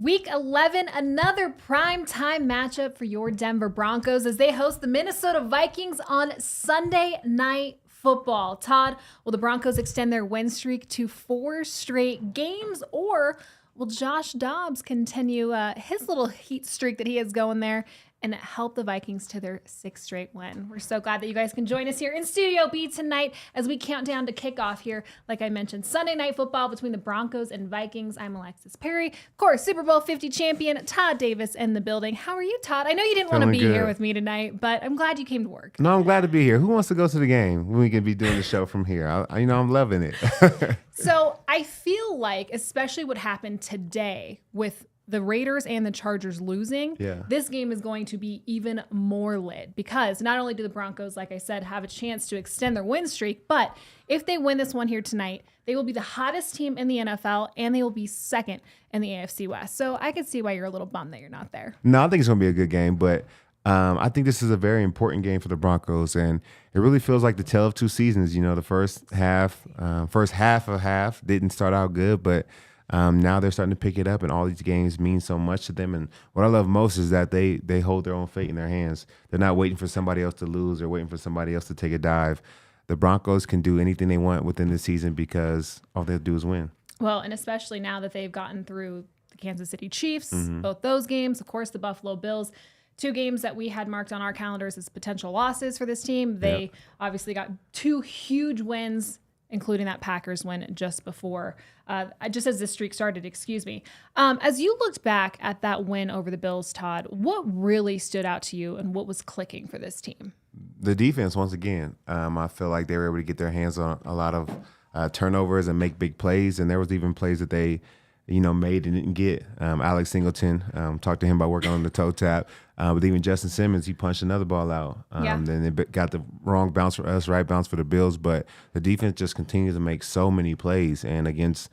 Week 11, another primetime matchup for your Denver Broncos as they host the Minnesota Vikings on Sunday Night Football. Todd, will the Broncos extend their win streak to 4 straight games, or will Josh Dobbs continue his little heat streak that he has going there and help the Vikings to their 6th straight win? We're so glad that you guys can join us here in Studio B tonight as we count down to kickoff here. Like I mentioned, Sunday Night Football between the Broncos and Vikings. I'm Alexis Perry. Of course, Super Bowl 50 champion Todd Davis in the building. How are you, Todd? I know you didn't want to be here with me tonight, but I'm glad you came to work. No, I'm glad to be here. Who wants to go to the game when we can be doing the show from here? I'm loving it. So I feel like, especially what happened today with the Raiders and the Chargers losing, this game is going to be even more lit because not only do the Broncos, like I said, have a chance to extend their win streak, but if they win this one here tonight, they will be the hottest team in the NFL and they will be 2nd in the AFC West. So I can see why you're a little bummed that you're not there. No, I think it's going to be a good game, but I think this is a very important game for the Broncos, and it really feels like the tale of two seasons. You know, the first half didn't start out good, but now they're starting to pick it up, and all these games mean so much to them. And what I love most is that they hold their own fate in their hands. They're not waiting for somebody else to lose or waiting for somebody else to take a dive. The Broncos can do anything they want within the season because all they have to do is win. Well, and especially now that they've gotten through the Kansas City Chiefs, both those games, of course, the Buffalo Bills, 2 games that we had marked on our calendars as potential losses for this team. They obviously got 2 huge wins, including that Packers win just before, just as the streak started, As you looked back at that win over the Bills, Todd, what really stood out to you and what was clicking for this team? The defense, once again, I feel like they were able to get their hands on a lot of turnovers and make big plays, and there was even plays that they made and didn't get. Alex Singleton, talked to him about working on the toe tap. But even Justin Simmons, he punched another ball out. Then it got the wrong bounce for us, right bounce for the Bills. But the defense just continues to make so many plays. And against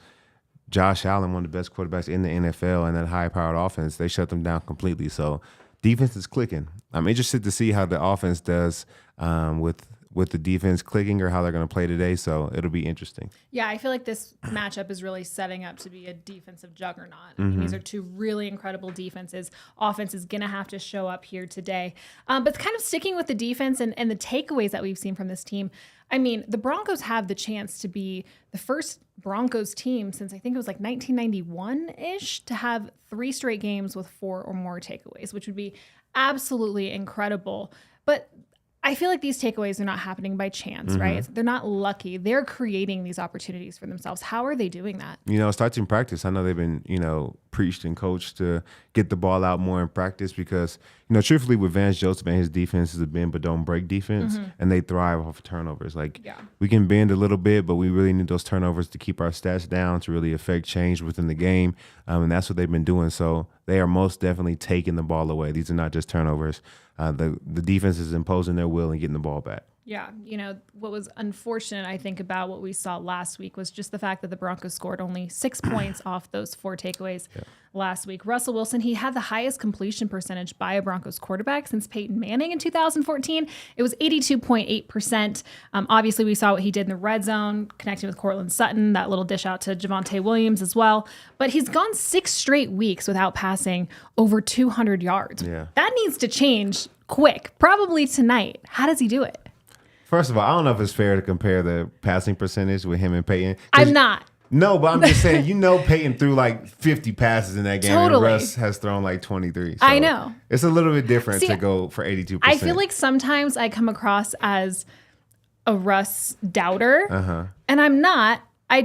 Josh Allen, one of the best quarterbacks in the NFL, and that high-powered offense, they shut them down completely. So defense is clicking. I'm interested to see how the offense does with the defense clicking or how they're going to play today. So it'll be interesting. Yeah, I feel like this matchup is really setting up to be a defensive juggernaut. These are 2 really incredible defenses. Offense is going to have to show up here today. But kind of sticking with the defense and the takeaways that we've seen from this team, I mean, the Broncos have the chance to be the first Broncos team since I think it was like 1991-ish to have 3 straight games with 4 or more takeaways, which would be absolutely incredible. But I feel like these takeaways are not happening by chance, right? They're not lucky. They're creating these opportunities for themselves. How are they doing that? It starts in practice. I know they've been, preached and coached to get the ball out more in practice because, truthfully, with Vance Joseph and his defense is a bend but don't break defense, and they thrive off of turnovers. We can bend a little bit, but we really need those turnovers to keep our stats down to really affect change within the game, and that's what they've been doing. So they are most definitely taking the ball away. These are not just turnovers. The defense is imposing their will and getting the ball back. Yeah, what was unfortunate, I think, about what we saw last week was just the fact that the Broncos scored only 6 points off those 4 takeaways last week. Russell Wilson, he had the highest completion percentage by a Broncos quarterback since Peyton Manning in 2014. It was 82.8%. Obviously, we saw what he did in the red zone, connecting with Cortland Sutton, that little dish out to Javonte Williams as well. But he's gone 6 straight weeks without passing over 200 yards. Yeah. That needs to change quick, probably tonight. How does he do it? First of all, I don't know if it's fair to compare the passing percentage with him and Peyton. I'm not. No, but I'm just saying, Peyton threw like 50 passes in that game, Totally. and Russ has thrown like 23. So I know. It's a little bit different to go for 82%. I feel like sometimes I come across a Russ doubter, and I'm not. I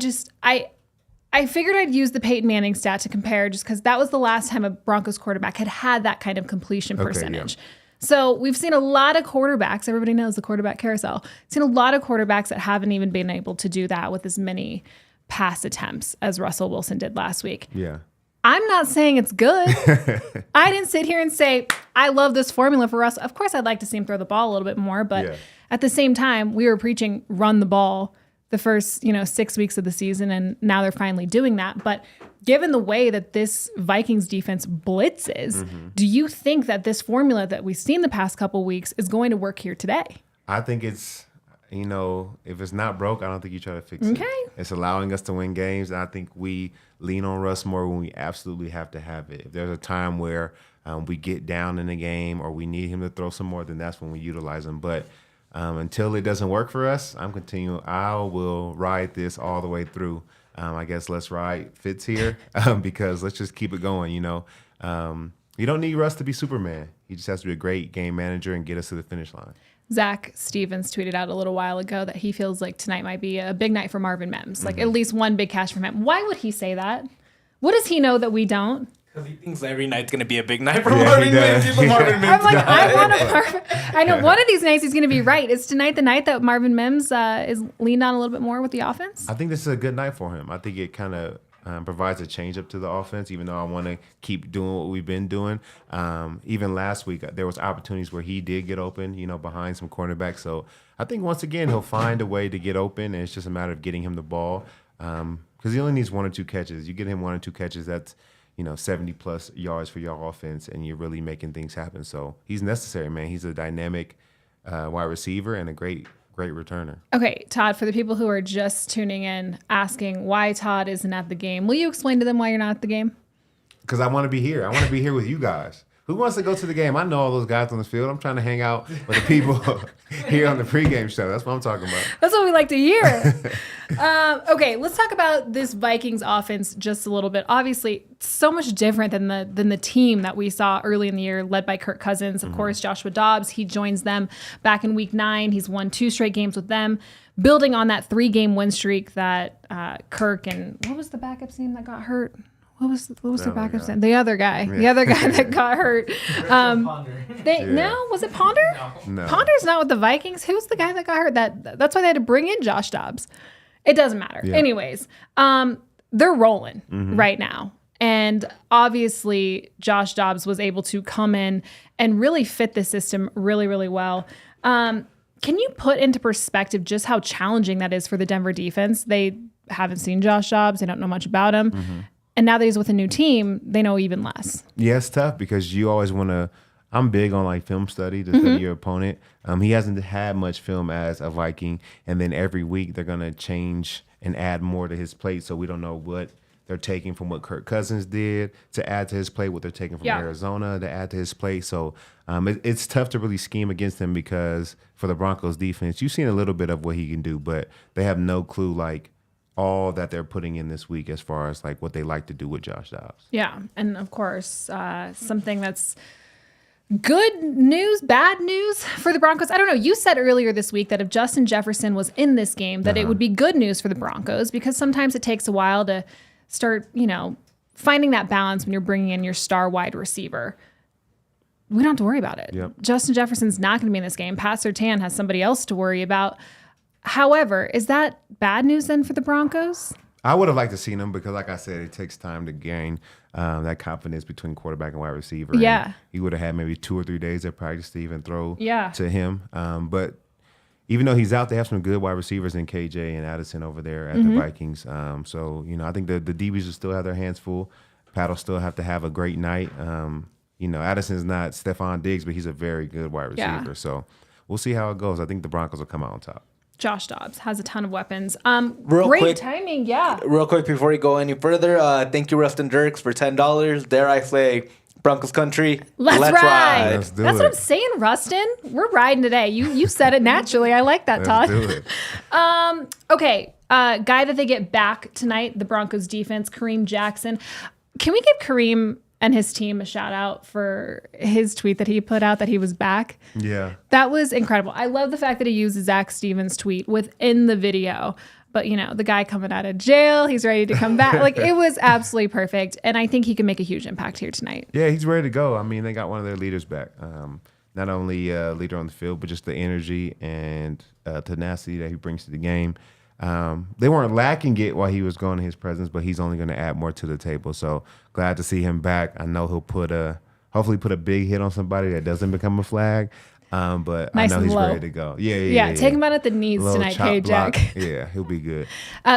figured I'd use the Peyton Manning stat to compare just because that was the last time a Broncos quarterback had that kind of completion percentage. Yeah. So we've seen a lot of quarterbacks. Everybody knows the quarterback carousel. Seen a lot of quarterbacks that haven't even been able to do that with as many pass attempts as Russell Wilson did last week. Yeah. I'm not saying it's good. I didn't sit here and say, I love this formula for Russ. Of course, I'd like to see him throw the ball a little bit more, but at the same time, we were preaching run the ball the first 6 weeks of the season, and now they're finally doing that. But given the way that this Vikings defense blitzes, do you think that this formula that we've seen the past couple weeks is going to work here today? I think it's, if it's not broke, I don't think you try to fix it. It's allowing us to win games, and I think we lean on Russ more when we absolutely have to have it. If there's a time where we get down in the game or we need him to throw some more, then that's when we utilize him. But until it doesn't work for us, I will ride this all the way through. I guess let's ride Fitz here because let's just keep it going, You don't need Russ to be Superman. He just has to be a great game manager and get us to the finish line. Zach Stevens tweeted out a little while ago that he feels like tonight might be a big night for Marvin Mims, like at least one big catch from him. Why would he say that? What does he know that we don't? Because he thinks every night's going to be a big night for Marvin Mims. He's a Marvin Mims I'm like, guy. I know one of these nights he's going to be right. Is tonight the night that Marvin Mims is leaned on a little bit more with the offense? I think this is a good night for him. I think it kind of provides a change up to the offense, even though I want to keep doing what we've been doing. Even last week, there was opportunities where he did get open, behind some cornerbacks. So I think once again, he'll find a way to get open, and it's just a matter of getting him the ball because he only needs 1 or 2 catches. You get him 1 or 2 catches, that's 70-plus yards for your offense, and you're really making things happen. So he's necessary, man. He's a dynamic wide receiver and a great returner. Okay, Todd, for the people who are just tuning in, asking why Todd isn't at the game, will you explain to them why you're not at the game? Because I want to be here. I want to be here with you guys. Who wants to go to the game? I know all those guys on the field. I'm trying to hang out with the people here on the pregame show. That's what I'm talking about. That's what we like to hear. Okay, let's talk about this Vikings offense just a little bit. Obviously, so much different than the team that we saw early in the year, led by Kirk Cousins. Of course, Joshua Dobbs, he joins them back in Week 9. He's won 2 straight games with them, building on that 3-game win streak that Kirk and what was the backup team that got hurt? What was the backup name? The other guy. Yeah. The other guy that got hurt. No, was it Ponder? No. Ponder's not with the Vikings. Who's the guy that got hurt? That's why they had to bring in Josh Dobbs. It doesn't matter. Yeah. Anyways, they're rolling right now. And obviously, Josh Dobbs was able to come in and really fit the system really, really well. Can you put into perspective just how challenging that is for the Denver defense? They haven't seen Josh Dobbs. They don't know much about him. And now that he's with a new team, they know even less. Yeah, it's tough because you always want to – I'm big on, film study to study your opponent. He hasn't had much film as a Viking, and then every week they're going to change and add more to his plate, so we don't know what they're taking from what Kirk Cousins did to add to his plate, what they're taking from Arizona to add to his plate. So it's tough to really scheme against him because for the Broncos defense, you've seen a little bit of what he can do, but they have no clue, all that they're putting in this week as far as what they like to do with Josh Dobbs. Yeah, and of course, something that's good news, bad news for the Broncos. I don't know. You said earlier this week that if Justin Jefferson was in this game, that it would be good news for the Broncos because sometimes it takes a while to start, finding that balance when you're bringing in your star wide receiver. We don't have to worry about it. Yep. Justin Jefferson's not going to be in this game. Pat Surtain has somebody else to worry about. However, is that bad news then for the Broncos? I would have liked to see him because, like I said, it takes time to gain that confidence between quarterback and wide receiver. Yeah. And he would have had maybe 2 or 3 days of practice to even throw to him. But even though he's out, they have some good wide receivers in KJ and Addison over there at the Vikings. So, I think the DBs will still have their hands full. Pat will still have to have a great night. Addison's not Stephon Diggs, but he's a very good wide receiver. Yeah. So we'll see how it goes. I think the Broncos will come out on top. Josh Dobbs has a ton of weapons. Real great quick, timing, yeah. Real quick before we go any further, thank you, Rustin Dirks, for $10. Dare I say, Broncos country. Let's ride. Let's do That's it. what I'm saying, Rustin. We're riding today. You said it naturally. I like that, Todd. Let's do it. Okay, guy that they get back tonight, the Broncos defense, Kareem Jackson. Can we give Kareem and his team a shout out for his tweet that he put out that he was back? Yeah. That was incredible. I love the fact that he used Zach Stevens' tweet within the video. But, the guy coming out of jail, he's ready to come back. It was absolutely perfect. And I think he can make a huge impact here tonight. Yeah, he's ready to go. I mean, they got one of their leaders back. Not only a leader on the field, but just the energy and tenacity that he brings to the game. They weren't lacking it while he was going in his presence, but he's only going to add more to the table. So glad to see him back. I know he'll put hopefully put a big hit on somebody that doesn't become a flag. But Nice I know he's low. ready to go. Yeah. Take him out at the knees Little tonight, chop block. K-Jack. Yeah, he'll be good.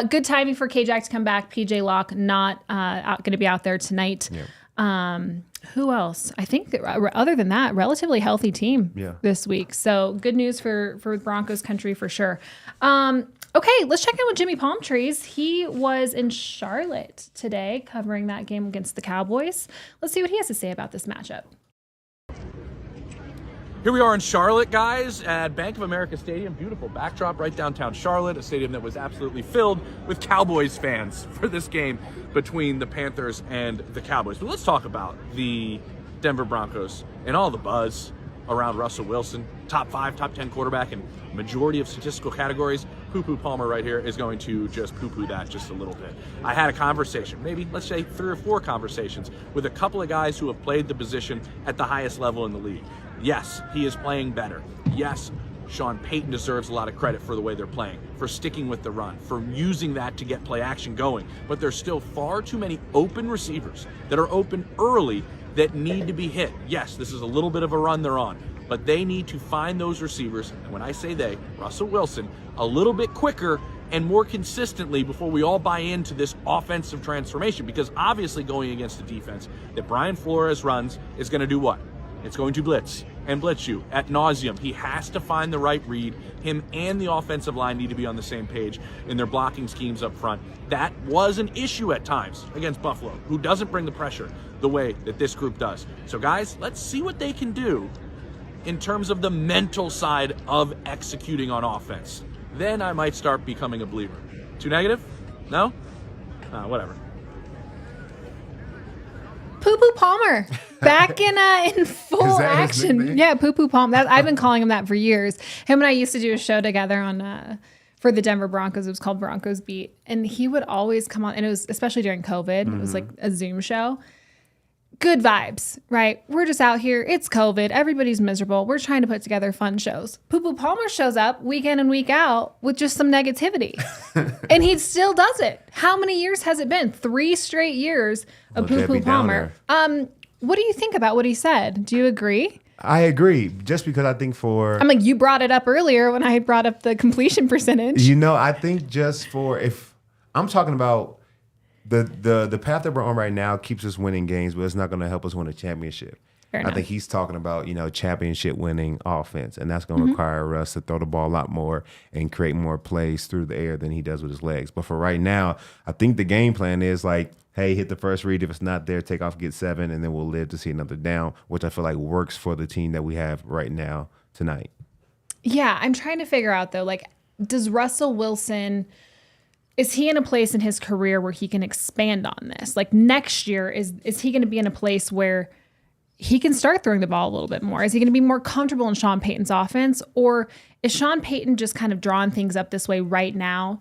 Good timing for K-Jack to come back. PJ Locke not going to be out there tonight. Yeah. Who else? I think other than that, relatively healthy team this week. So good news for Broncos country for sure. Okay, let's check in with Jimmy Palmtrees. He was in Charlotte today covering that game against the Cowboys. Let's see what he has to say about this matchup. Here we are in Charlotte, guys, at Bank of America Stadium. Beautiful backdrop right downtown Charlotte, a stadium that was absolutely filled with Cowboys fans for this game between the Panthers and the Cowboys. But let's talk about the Denver Broncos and all the buzz around Russell Wilson, top 5, top 10 quarterback in majority of statistical categories. Poo-Poo Palmer right here is going to just poo-poo that just a little bit. I had a conversation, maybe let's say 3 or 4 conversations with a couple of guys who have played the position at the highest level in the league. Yes, he is playing better. Yes, Sean Payton deserves a lot of credit for the way they're playing, for sticking with the run, for using that to get play action going. But there's still far too many open receivers that are open early that need to be hit. Yes, this is a little bit of a run they're on, but they need to find those receivers, and when I say they, Russell Wilson, a little bit quicker and more consistently before we all buy into this offensive transformation. Because obviously going against a defense that Brian Flores runs is going to do what? It's going to blitz and blitz you ad nauseum. He has to find the right read. Him and the offensive line need to be on the same page in their blocking schemes up front. That was an issue at times against Buffalo, who doesn't bring the pressure the way that this group does. So guys, let's see what they can do in terms of the mental side of executing on offense. Then I might start becoming a believer. Too negative? No? Whatever. Poo-Poo Palmer back in full action. Yeah, Poo-Poo Palmer. I've been calling him that for years. Him and I used to do a show together on for the Denver Broncos. It was called Broncos Beat, and he would always come on, and it was especially during COVID. It was like a Zoom show. Good vibes, right? We're just out here. It's COVID. Everybody's miserable. We're trying to put together fun shows. Poo-Poo Palmer shows up week in and week out with just some negativity. And he still does it. How many years has it been? 3 straight years of Poo-Poo Palmer. What do you think about what he said? Do you agree? I agree. Just because I think I'm like, you brought it up earlier when I brought up the completion percentage. I think just if I'm talking about the path that we're on right now keeps us winning games, but it's not going to help us win a championship. I think he's talking about, championship winning offense, and that's going to require us to throw the ball a lot more and create more plays through the air than he does with his legs. But for right now, I think the game plan is like, hey, hit the first read. If it's not there, take off, get 7, and then we'll live to see another down, which I feel like works for the team that we have right now tonight. Yeah, I'm trying to figure out, though, like, does Russell Wilson... Is he in a place in his career where he can expand on this? Like next year, is he going to be in a place where he can start throwing the ball a little bit more? Is he going to be more comfortable in Sean Payton's offense? Or is Sean Payton just kind of drawing things up this way right now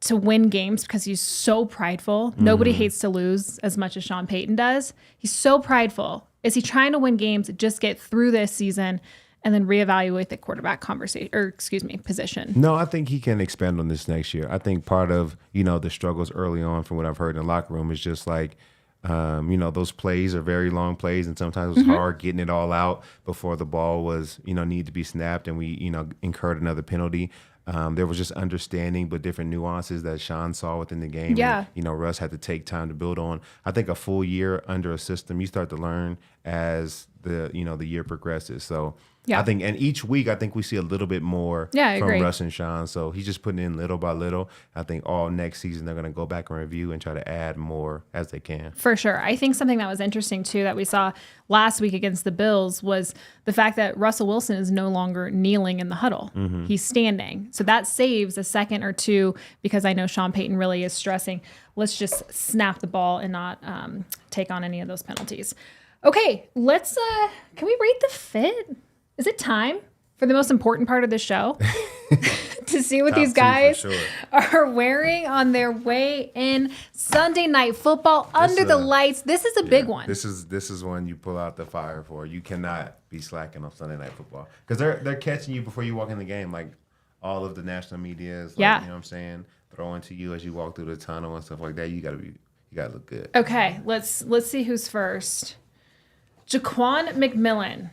to win games because he's so prideful? Nobody hates to lose as much as Sean Payton does. He's so prideful. Is he trying to win games, just get through this season and then reevaluate the quarterback position? No, I think he can expand on this next year. I think part of, the struggles early on from what I've heard in the locker room is just like, those plays are very long plays, and sometimes it was hard getting it all out before the ball was, need to be snapped and we, incurred another penalty. There was just understanding, but different nuances that Sean saw within the game. Yeah. And, Russ had to take time to build on. I think a full year under a system, you start to learn as the year progresses. So yeah. I think, and each week, I think we see a little bit more from Russ and Sean. So he's just putting in little by little. I think all next season, they're going to go back and review and try to add more as they can. For sure. I think something that was interesting, too, that we saw last week against the Bills was the fact that Russell Wilson is no longer kneeling in the huddle. He's standing. So that saves a second or two, because I know Sean Payton really is stressing, let's just snap the ball and not take on any of those penalties. Okay, let's, can we rate the fit? Is it time for the most important part of the show to see what these guys are wearing on their way in Sunday Night Football under the lights? This is a big one. This is one you pull out the fire for. You cannot be slacking on Sunday Night Football because they're catching you before you walk in the game. Like all of the national media is, like, you know what I'm saying, throwing to you as you walk through the tunnel and stuff like that. You gotta look good. Okay, let's see who's first. Jaquan McMillan,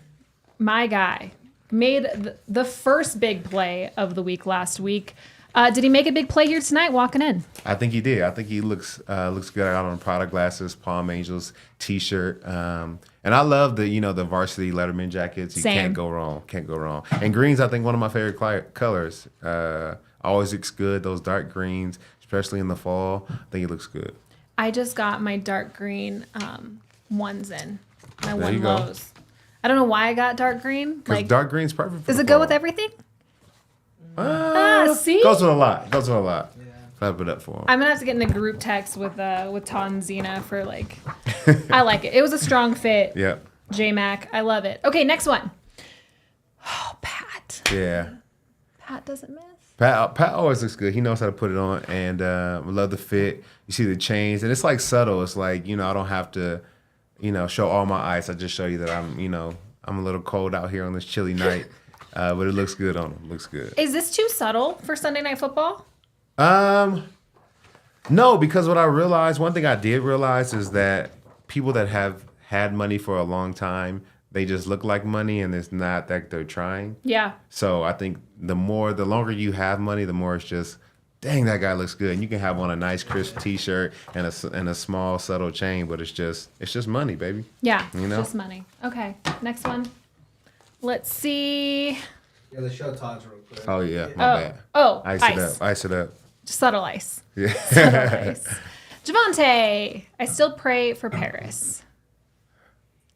my guy, made the first big play of the week last week. Did he make a big play here tonight walking in? I think he did. I think he looks good out on Prada glasses, Palm Angels T-shirt, and I love the varsity Letterman jackets. You can't go wrong. Can't go wrong. And greens, I think one of my favorite colors. Always looks good. Those dark greens, especially in the fall. I think it looks good. I just got my dark green ones in. My there one lows. I don't know why I got dark green. Because dark green's perfect for Does the it go fall. with everything? See? Goes with a lot. Yeah. Clap it up for him. I'm gonna have to get in a group text with Todd and Zena for I like it. It was a strong fit. Yep. J-Mac, I love it. Okay, next one. Oh, Pat. Yeah. Pat doesn't miss. Pat always looks good. He knows how to put it on, and I love the fit. You see the chains, and it's subtle. It's I don't have to, show all my ice. I just show you that I'm a little cold out here on this chilly night, but it looks good on him. Looks good. Is this too subtle for Sunday Night Football? No, because one thing I did realize is that people that have had money for a long time, they just look like money, and it's not that they're trying. Yeah. So I think the longer you have money, the more it's just, dang, that guy looks good. And you can have on a nice crisp T-shirt and a small subtle chain, but it's just money, baby. Yeah, it's just money. Okay, next one. Let's see. Yeah, the show Todd's real quick. Oh yeah, my bad. Oh, Ice it up. Subtle ice. Yeah. Subtle ice. Javante, I still pray for Paris.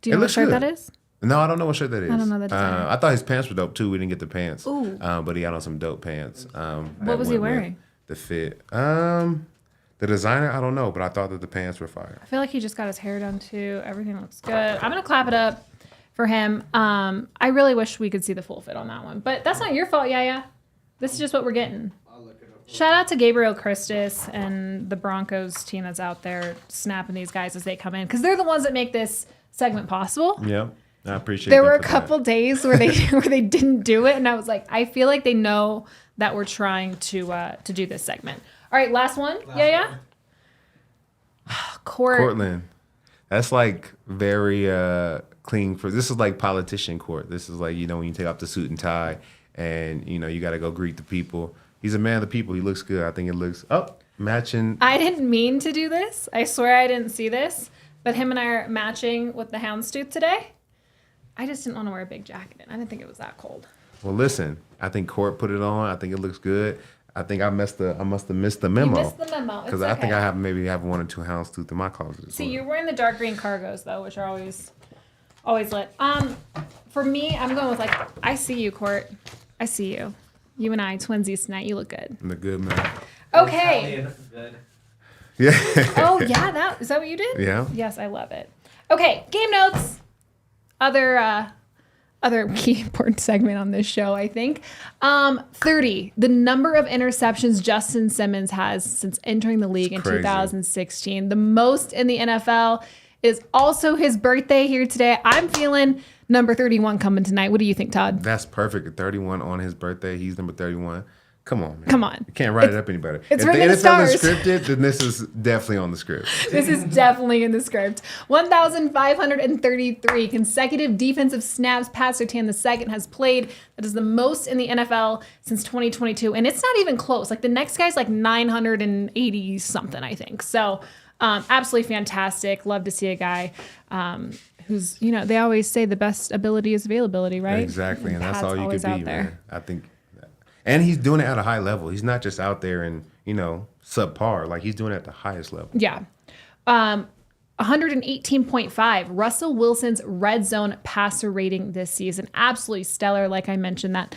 Do you know what shirt that is? No, I don't know what shirt that is. I don't know that design. I thought his pants were dope too. We didn't get the pants. Ooh. But he had on some dope pants. What was he wearing? The fit. The designer, I don't know, but I thought that the pants were fire. I feel like he just got his hair done too. Everything looks good. I'm gonna clap it up for him. I really wish we could see the full fit on that one, but that's not your fault, Yaya. This is just what we're getting. Shout out to Gabriel Christis and the Broncos team that's out there snapping these guys as they come in, because they're the ones that make this segment possible. Yeah, I appreciate. There were a couple days where they didn't do it, and I was like, I feel like they know that we're trying to do this segment. All right, last one. Yeah. Cortland. That's very clean for. This is like politician court. This is when you take off the suit and tie, and you got to go greet the people. He's a man of the people. He looks good. I think it looks matching. I didn't mean to do this. I swear I didn't see this. But him and I are matching with the houndstooth today. I just didn't want to wear a big jacket in. I didn't think it was that cold. Well, listen. I think Court put it on. I think it looks good. I think I must have missed the memo. You missed the memo. Because I think I maybe have one or two houndstooth in my closet. See, you're wearing the dark green cargos though, which are always lit. For me, I'm going with I see you, Court. I see you. You and I, twinsies tonight. You look good. I'm the good man. Okay. Yeah. Oh yeah, is that what you did? Yeah. Yes, I love it. Okay, game notes. Other key important segment on this show, I think. 30, the number of interceptions Justin Simmons has since entering the league in 2016. The most in the NFL. Is also his birthday here today. I'm feeling number 31 coming tonight. What do you think, Todd? That's perfect. 31 on his birthday. He's number 31. Come on, man. Come on. You can't write it up any better. It's if written in the stars. Unscripted, then this is definitely on the script. This is definitely in the script. 1,533 consecutive defensive snaps Pat Surtain II has played. That is the most in the NFL since 2022. And it's not even close. The next guy's 980 something, I think. So absolutely fantastic. Love to see a guy who's, they always say the best ability is availability, right? Exactly. And that's all you could be, man. I think. And he's doing it at a high level. He's not just out there and, subpar. He's doing it at the highest level. Yeah. 118.5. Russell Wilson's red zone passer rating this season. Absolutely stellar. Like I mentioned, that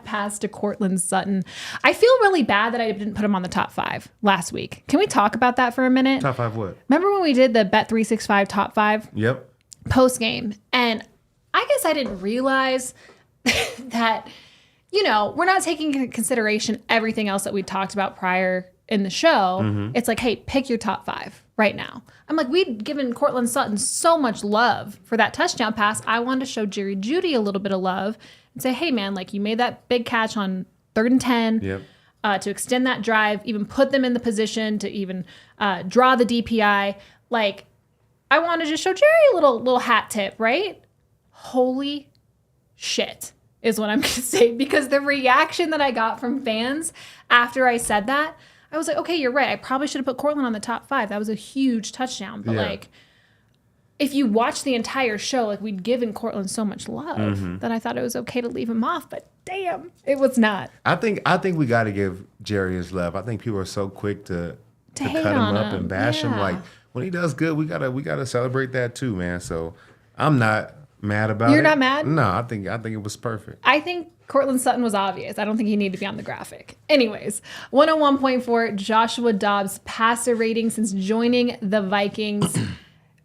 pass to Courtland Sutton. I feel really bad that I didn't put him on the top 5 last week. Can we talk about that for a minute? Top 5 what? Remember when we did the Bet365 top 5? Yep. Post game. And I guess I didn't realize that, we're not taking into consideration everything else that we talked about prior in the show. Mm-hmm. It's hey, pick your top 5 right now. I'm we'd given Courtland Sutton so much love for that touchdown pass. I wanted to show Jerry Jeudy a little bit of love and say, hey, man, you made that big catch on 3rd and 10 yep. To extend that drive, even put them in the position to even draw the DPI. I want to just show Jerry a little hat tip, right? Holy shit is what I'm going to say, because the reaction that I got from fans after I said that, I was like, okay, you're right. I probably should have put Cortland on the top 5. That was a huge touchdown. But like, if you watch the entire show, like, we'd given Cortland so much love that I thought it was okay to leave him off. But damn, it was not. I think we got to give Jerry his love. I think people are so quick to cut him up and bash him. Like, when he does good, we gotta celebrate that too, man. So I'm not mad about it. You're not mad? No, I think it was perfect. I think Cortland Sutton was obvious. I don't think he needed to be on the graphic. Anyways, 101.4 Joshua Dobbs passer rating since joining the Vikings.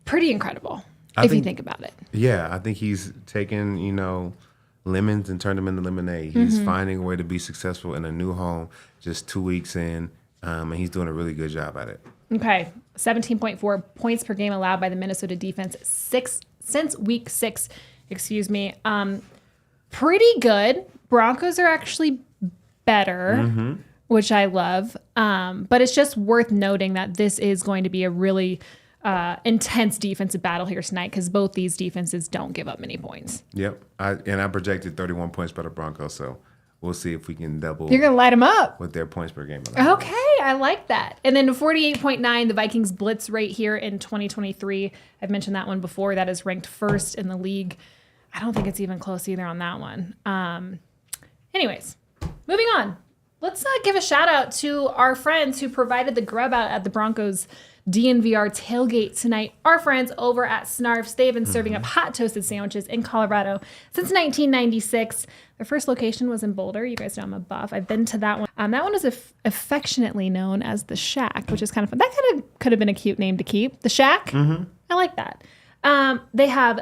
Pretty incredible, if you think about it. Yeah, I think he's taken, lemons and turned them into lemonade. He's finding a way to be successful in a new home just 2 weeks in, and he's doing a really good job at it. Okay, 17.4 points per game allowed by the Minnesota defense since week 6. Pretty good. Broncos are actually better, which I love. But it's just worth noting that this is going to be a really intense defensive battle here tonight, because both these defenses don't give up many points. Yep. I projected 31 points by the Broncos, so we'll see if we can double. You're going to light them up with their points per game. Okay, I like that. And then 48.9, the Vikings blitz rate here in 2023. I've mentioned that one before. That is ranked first in the league. I don't think it's even close either on that one. Anyways, moving on. Let's give a shout out to our friends who provided the grub out at the Broncos DNVR tailgate tonight. Our friends over at Snarfs, they've been serving up hot toasted sandwiches in Colorado since 1996. Their first location was in Boulder. You guys know I'm a buff. I've been to that one. That one is affectionately known as the Shack, which is kind of fun. That could have been a cute name to keep. The Shack? I like that. They have